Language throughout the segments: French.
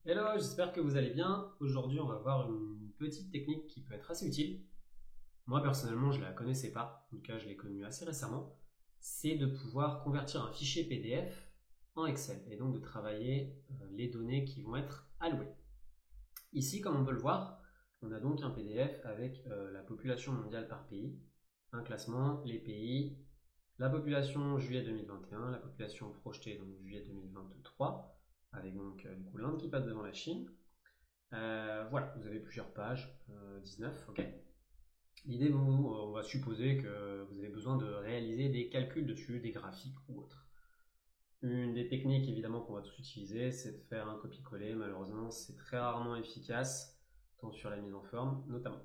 Hello, j'espère que vous allez bien. Aujourd'hui, on va voir une petite technique qui peut être assez utile. Moi, personnellement, je ne la connaissais pas. En tout cas, je l'ai connue assez récemment. C'est de pouvoir convertir un fichier PDF en Excel et donc de travailler les données qui vont être allouées. Ici, comme on peut le voir, on a donc un PDF avec la population mondiale par pays, un classement, les pays, la population juillet 2021, la population projetée donc juillet 2023, avec donc du coup l'Inde qui passe devant la Chine. Voilà, vous avez plusieurs pages, 19, ok. L'idée, on va supposer que vous avez besoin de réaliser des calculs dessus, des graphiques ou autres. Une des techniques évidemment qu'on va tous utiliser, c'est de faire un copier-coller. Malheureusement, c'est très rarement efficace, tant sur la mise en forme notamment.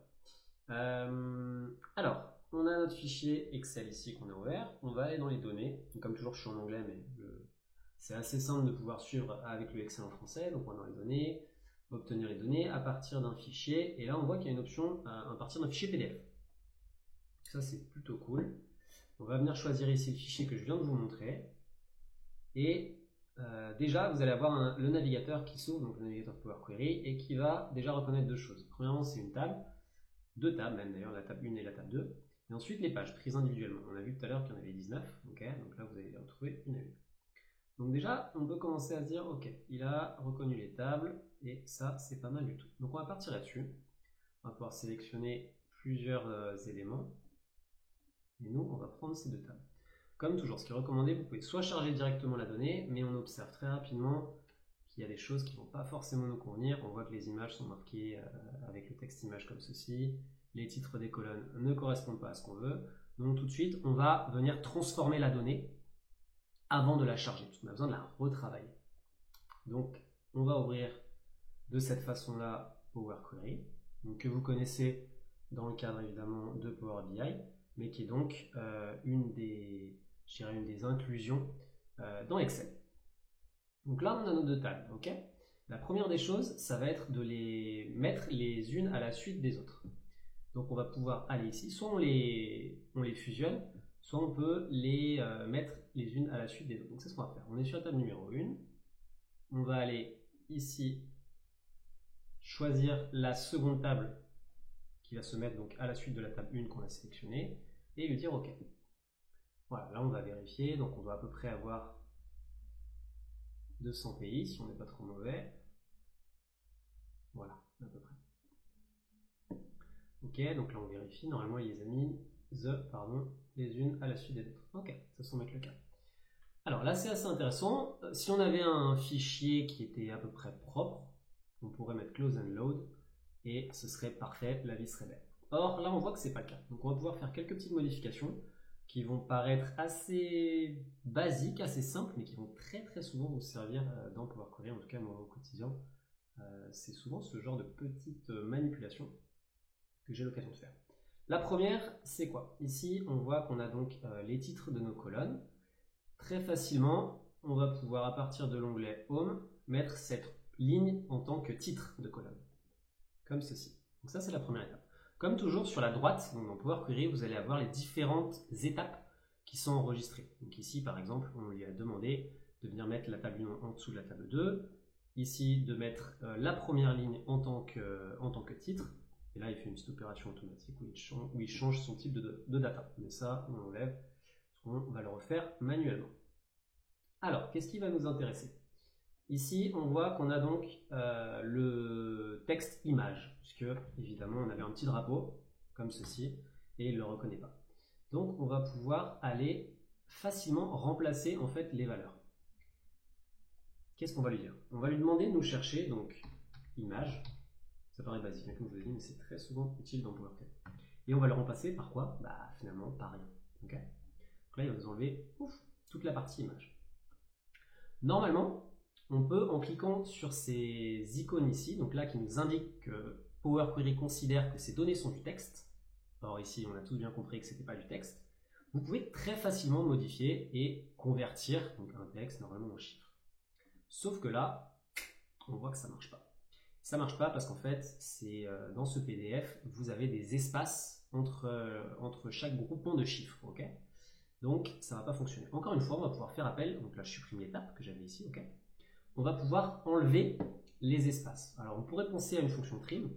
Alors, on a notre fichier Excel ici qu'on a ouvert. On va aller dans les données. Donc, comme toujours, je suis en anglais, mais c'est assez simple de pouvoir suivre avec le Excel en français. Donc, on va dans les données, obtenir les données à partir d'un fichier. Et là, on voit qu'il y a une option à partir d'un fichier PDF. Ça, c'est plutôt cool. On va venir choisir ici le fichier que je viens de vous montrer. Et déjà, vous allez avoir le navigateur qui s'ouvre, donc le navigateur Power Query, et qui va déjà reconnaître deux choses. Premièrement, c'est une table, deux tables même d'ailleurs, la table 1 et la table 2. Et ensuite, les pages prises individuellement. On a vu tout à l'heure qu'il y en avait 19, okay, donc là, vous allez les retrouver une à une. Donc déjà, on peut commencer à se dire, ok, il a reconnu les tables, et ça, c'est pas mal du tout. Donc on va partir là-dessus. On va pouvoir sélectionner plusieurs éléments. Et nous, on va prendre ces deux tables. Comme toujours, ce qui est recommandé, vous pouvez soit charger directement la donnée, mais on observe très rapidement qu'il y a des choses qui ne vont pas forcément nous convenir. On voit que les images sont marquées avec le texte image comme ceci. Les titres des colonnes ne correspondent pas à ce qu'on veut. Donc tout de suite, on va venir transformer la donnée avant de la charger, parce qu'on a besoin de la retravailler. Donc on va ouvrir de cette façon-là Power Query, donc, que vous connaissez dans le cadre évidemment de Power BI, mais qui est donc une des inclusions dans Excel. Donc là, on a nos deux tables, ok. La première des choses, ça va être de les mettre les unes à la suite des autres. Donc on va pouvoir aller ici, soit on les fusionne, soit on peut les mettre les unes à la suite des autres. Donc c'est ce qu'on va faire. On est sur la table numéro 1. On va aller ici choisir la seconde table qui va se mettre donc à la suite de la table 1 qu'on a sélectionnée et lui dire OK. Voilà, là on va vérifier, donc on doit à peu près avoir 200 pays si on n'est pas trop mauvais. Voilà, à peu près. OK, donc là on vérifie, normalement il les a mis les unes à la suite des autres. OK, ça semble être le cas. Alors là c'est assez intéressant, si on avait un fichier qui était à peu près propre, on pourrait mettre close and load et ce serait parfait, la vie serait belle. Or là on voit que c'est pas le cas, donc on va pouvoir faire quelques petites modifications qui vont paraître assez basiques, assez simples, mais qui vont très souvent vous servir dans Power Query, en tout cas moi au quotidien. C'est souvent ce genre de petites manipulations que j'ai l'occasion de faire. La première, c'est quoi? Ici, on voit qu'on a donc les titres de nos colonnes. Très facilement, on va pouvoir, à partir de l'onglet Home, mettre cette ligne en tant que titre de colonne, comme ceci. Donc ça, c'est la première étape. Comme toujours, sur la droite, donc dans Power Query, vous allez avoir les différentes étapes qui sont enregistrées. Donc ici, par exemple, on lui a demandé de venir mettre la table 1 en dessous de la table 2. Ici, de mettre la première ligne en tant que titre. Et là, il fait une petite opération automatique où il change son type de data. Mais ça, on l'enlève, parce qu'on va le refaire manuellement. Alors, qu'est-ce qui va nous intéresser? Ici, on voit qu'on a donc le texte image, puisque évidemment on avait un petit drapeau, comme ceci, et il ne le reconnaît pas. Donc on va pouvoir aller facilement remplacer en fait les valeurs. Qu'est-ce qu'on va lui dire? On va lui demander de nous chercher donc image, ça paraît basique, comme je vous l'ai dit, mais c'est très souvent utile dans Power Query. Et on va le remplacer par quoi? Bah finalement par rien. Okay, donc là il va nous enlever toute la partie image. Normalement, on peut, en cliquant sur ces icônes ici, donc là qui nous indiquent que Power Query considère que ces données sont du texte, or ici on a tous bien compris que ce n'était pas du texte, vous pouvez très facilement modifier et convertir donc un texte normalement en chiffres. Sauf que là, on voit que ça ne marche pas. Ça ne marche pas parce qu'en fait, dans ce PDF, vous avez des espaces entre chaque groupement de chiffres. Okay, donc ça ne va pas fonctionner. Encore une fois, on va pouvoir faire appel, donc là je supprime l'étape que j'avais ici, okay, on va pouvoir enlever les espaces. Alors on pourrait penser à une fonction trim,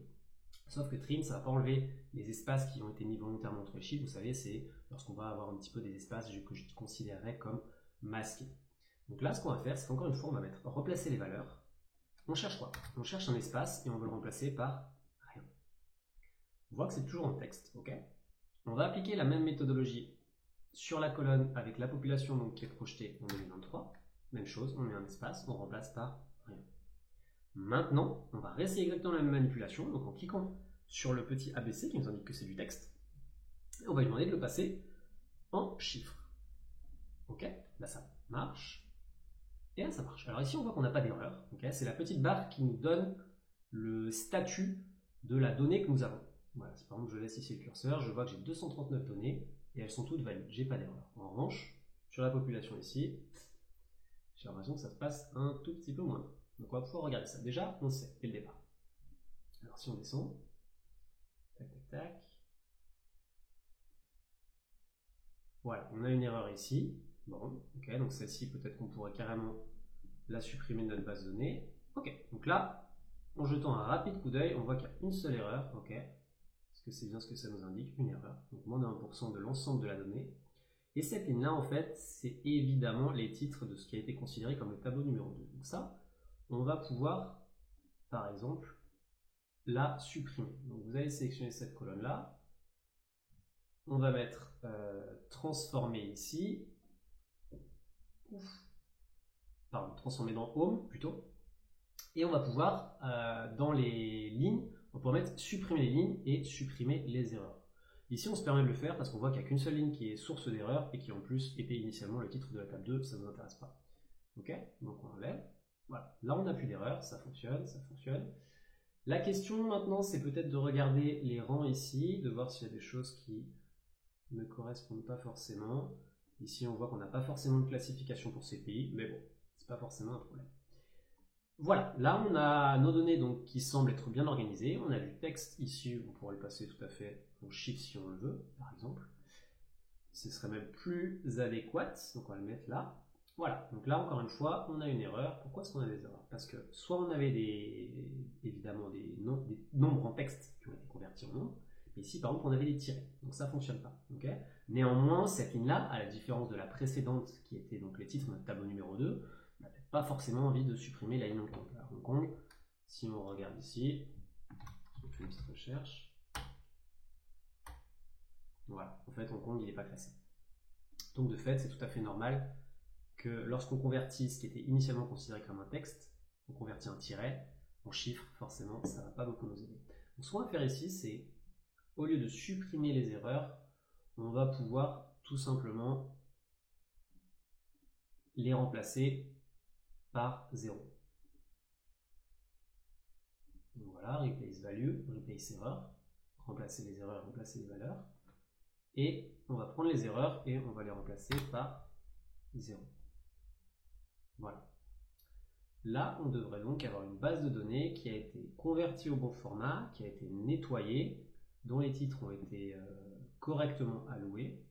sauf que trim, ça ne va pas enlever les espaces qui ont été mis volontairement entre les chiffres. Vous savez, c'est lorsqu'on va avoir un petit peu des espaces que je considérerais comme masqués. Donc là, ce qu'on va faire, c'est qu'encore une fois, on va mettre remplacer les valeurs. On cherche quoi? On cherche un espace et on veut le remplacer par rien. On voit que c'est toujours en texte, ok? On va appliquer la même méthodologie sur la colonne avec la population donc, qui est projetée en 2023. Même chose, on met un espace, on remplace par rien. Maintenant, on va réessayer exactement la même manipulation, donc en cliquant sur le petit ABC qui nous indique que c'est du texte, et on va lui demander de le passer en chiffres. Ok? Là ça marche. Et là, ça marche. Alors ici, on voit qu'on n'a pas d'erreur. Okay, c'est la petite barre qui nous donne le statut de la donnée que nous avons. Voilà, si par exemple je laisse ici le curseur, je vois que j'ai 239 données et elles sont toutes valides. J'ai pas d'erreur. En revanche, sur la population ici, j'ai l'impression que ça se passe un tout petit peu moins. Donc on va pouvoir regarder ça. Déjà, on sait dès le départ. Alors si on descend, tac, tac, tac. Voilà, on a une erreur ici. Bon, ok, donc celle-ci, peut-être qu'on pourrait carrément la supprimer de notre base de données. Ok, donc là, en jetant un rapide coup d'œil, on voit qu'il y a une seule erreur. Ok, est-ce que c'est bien ce que ça nous indique? Une erreur. Donc moins de 1% de l'ensemble de la donnée. Et cette ligne-là, en fait, c'est évidemment les titres de ce qui a été considéré comme le tableau numéro 2. Donc ça, on va pouvoir, par exemple, la supprimer. Donc vous allez sélectionner cette colonne-là. On va mettre transformer ici. Pardon, transformer dans Home plutôt. Et on va pouvoir, dans les lignes, on pourra mettre supprimer les lignes et supprimer les erreurs. Ici, on se permet de le faire parce qu'on voit qu'il n'y a qu'une seule ligne qui est source d'erreur et qui en plus était initialement le titre de la table 2, ça ne nous intéresse pas. Ok, donc on enlève. Voilà, là on n'a plus d'erreur, ça fonctionne, ça fonctionne. La question maintenant, c'est peut-être de regarder les rangs ici, de voir s'il y a des choses qui ne correspondent pas forcément. Ici, on voit qu'on n'a pas forcément de classification pour ces pays, mais bon, c'est pas forcément un problème. Voilà, là on a nos données donc, qui semblent être bien organisées. On a du texte ici, on pourrait le passer tout à fait en chiffre si on le veut, par exemple. Ce serait même plus adéquat, donc on va le mettre là. Voilà, donc là encore une fois, on a une erreur. Pourquoi est-ce qu'on a des erreurs? Parce que soit on avait évidemment des nombres en texte qui ont été convertis en nombres, mais ici par exemple on avait des tirets, donc ça ne fonctionne pas. Okay, néanmoins, cette ligne-là, à la différence de la précédente qui était donc les titres de notre tableau numéro 2, on n'a peut-être pas forcément envie de supprimer la ligne Hong Kong. Alors, Hong Kong, si on regarde ici, on fait une petite recherche. Voilà, en fait Hong Kong il n'est pas classé. Donc de fait, c'est tout à fait normal que lorsqu'on convertit ce qui était initialement considéré comme un texte, on convertit un tiret en chiffre, forcément, ça ne va pas beaucoup nous aider. Donc ce qu'on va faire ici, c'est, au lieu de supprimer les erreurs, on va pouvoir tout simplement les remplacer par 0. Donc voilà, replace value, replace error, remplacer les erreurs, remplacer les valeurs. Et on va prendre les erreurs et on va les remplacer par 0. Voilà. Là, on devrait donc avoir une base de données qui a été convertie au bon format, qui a été nettoyée, dont les titres ont été correctement alloués,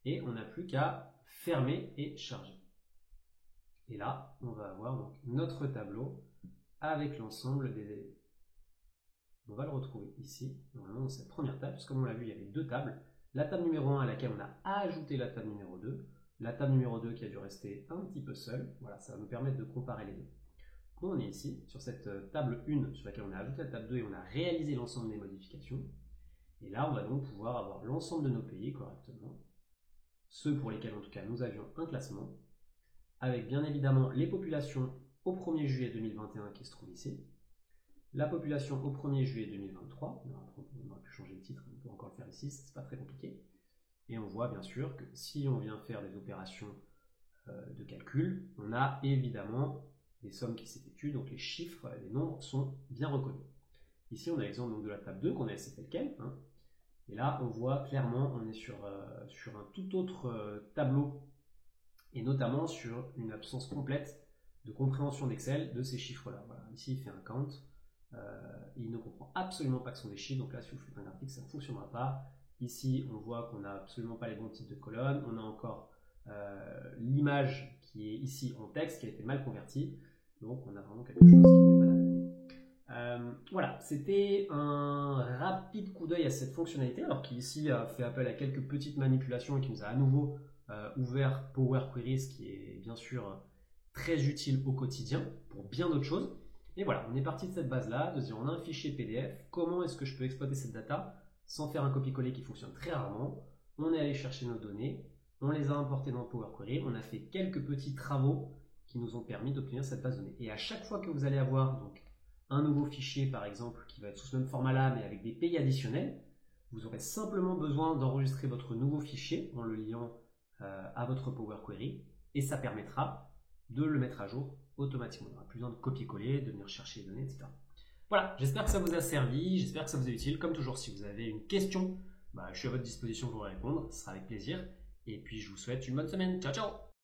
et on n'a plus qu'à fermer et charger. Et là, on va avoir donc notre tableau avec l'ensemble des éléments. On va le retrouver ici, normalement dans cette première table, parce que comme on l'a vu, il y avait deux tables. La table numéro 1 à laquelle on a ajouté la table numéro 2, la table numéro 2 qui a dû rester un petit peu seule. Voilà, ça va nous permettre de comparer les deux. Donc on est ici, sur cette table 1 sur laquelle on a ajouté la table 2 et on a réalisé l'ensemble des modifications. Et là, on va donc pouvoir avoir l'ensemble de nos pays correctement, ceux pour lesquels en tout cas nous avions un classement, avec bien évidemment les populations au 1er juillet 2021 qui se trouvent ici, la population au 1er juillet 2023, on aurait pu changer le titre, on peut encore le faire ici, c'est pas très compliqué. Et on voit bien sûr que si on vient faire des opérations de calcul, on a évidemment des sommes qui s'effectuent, donc les chiffres, les nombres sont bien reconnus. Ici, on a l'exemple de la table 2 qu'on a laissé tel quel. Hein. Et là, on voit clairement, on est sur un tout autre tableau, et notamment sur une absence complète de compréhension d'Excel de ces chiffres-là. Voilà. Ici, il fait un count. Il ne comprend absolument pas que ce sont des chiffres, donc là si vous faites un graphique ça ne fonctionnera pas. Ici on voit qu'on n'a absolument pas les bons types de colonnes, on a encore l'image qui est ici en texte qui a été mal convertie, Donc on a vraiment quelque chose qui n'est pas adapté. Voilà, c'était un rapide coup d'œil à cette fonctionnalité, alors qui ici a fait appel à quelques petites manipulations et qui nous a à nouveau ouvert Power Query, ce qui est bien sûr très utile au quotidien pour bien d'autres choses. Et voilà, on est parti de cette base-là, de se dire on a un fichier PDF, comment est-ce que je peux exploiter cette data sans faire un copier-coller qui fonctionne très rarement. On est allé chercher nos données, on les a importées dans Power Query, on a fait quelques petits travaux qui nous ont permis d'obtenir cette base de données. Et à chaque fois que vous allez avoir donc, un nouveau fichier, par exemple, qui va être sous ce même format-là, mais avec des pays additionnels, vous aurez simplement besoin d'enregistrer votre nouveau fichier en le liant à votre Power Query, et ça permettra de le mettre à jour automatiquement. Il n'y aura plus besoin de copier-coller, de venir chercher les données, etc. Voilà, j'espère que ça vous a servi, j'espère que ça vous est utile. Comme toujours, si vous avez une question, je suis à votre disposition pour y répondre, ce sera avec plaisir. Et puis je vous souhaite une bonne semaine. Ciao, ciao!